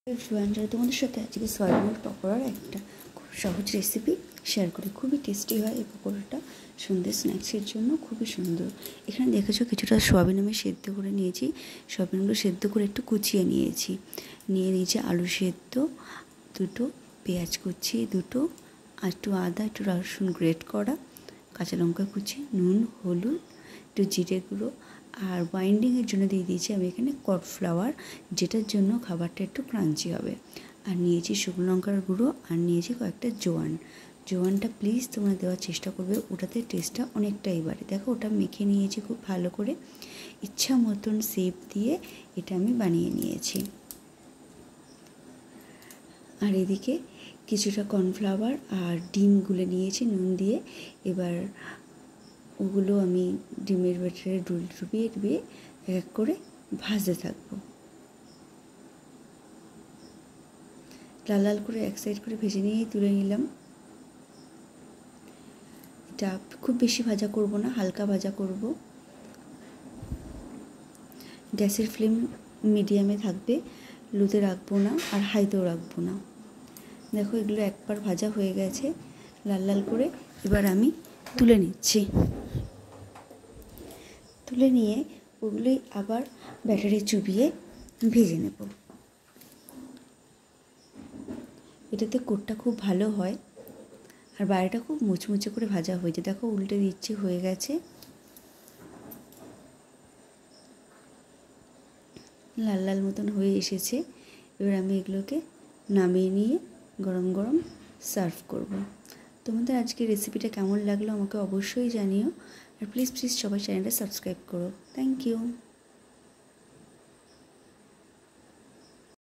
Everyone, তোমাদের সাথে আজকে সয়াবিনের পকোড়ার একটা খুব সহজ রেসিপি শেয়ার করি। খুবই টেস্টি হয় এই পকোড়াটা, সন্ধ্যে স্ন্যাক্সের জন্য খুবই সুন্দর। এখানে দেখেছো কিছুটা সয়াবিন আমি সেদ্ধ করে নিয়েছি। সয়াবিনগুলো সেদ্ধ করে একটু কুচিয়ে নিয়েছি আলু সেদ্ধ দুটো, পেঁয়াজ কুচি দুটো, আর একটু আদা, একটু রসুন গ্রেট করা, কাঁচা লঙ্কা কুচি, নুন, হলুদ, একটু জিরে গুঁড়ো, আর বাইন্ডিংয়ের জন্য দিয়ে দিয়েছি আমি এখানে কর্নফ্লাওয়ার, যেটার জন্য খাবারটা একটু ক্রাঞ্চি হবে। আর নিয়েছি শুকনো লঙ্কার গুঁড়ো, আর নিয়েছি কয়েকটা জোয়ানটা প্লিজ তোমরা দেওয়ার চেষ্টা করবে, ওটাতে টেস্টটা অনেকটাই বাড়ে। দেখো ওটা মেখে নিয়েছি খুব ভালো করে, ইচ্ছা মতন শেপ দিয়ে এটা আমি বানিয়ে নিয়েছি। আর এদিকে কিছুটা কর্নফ্লাওয়ার আর ডিম গুলে নিয়েছি নুন দিয়ে। এবার ওগুলো আমি ডিমের ব্যাটারে ডুবিয়ে এক এক করে ভাজতে থাকবো। লাল লাল করে এক সাইড করে ভেজে নিয়েই তুলে নিলাম। এটা খুব বেশি ভাজা করব না, হালকা ভাজা করব। গ্যাসের ফ্লেম মিডিয়ামে থাকবে, লোতে রাখবো না আর হাইতেও রাখবো না। দেখো এগুলো একবার ভাজা হয়ে গেছে লাল লাল করে। এবার আমি তুলে নিচ্ছি। তুলে নিয়ে ওগুলোই আবার ব্যাটারে চুবিয়ে ভেজে নেব। এটাতে কোটটা খুব ভালো হয় আর বাইরেটা খুব মুচমুচে করে ভাজা হয়েছে। দেখো উল্টে দিচ্ছি, হয়ে গেছে, লাল লাল মতন হয়ে এসেছে। এবার আমি এগুলোকে নামিয়ে নিয়ে গরম গরম সার্ভ করব। তোমাদের আজকে রেসিপিটা কেমন লাগলো আমাকে অবশ্যই জানিও। আর প্লিজ সবাই চ্যানেলটা সাবস্ক্রাইব করো। Thank you.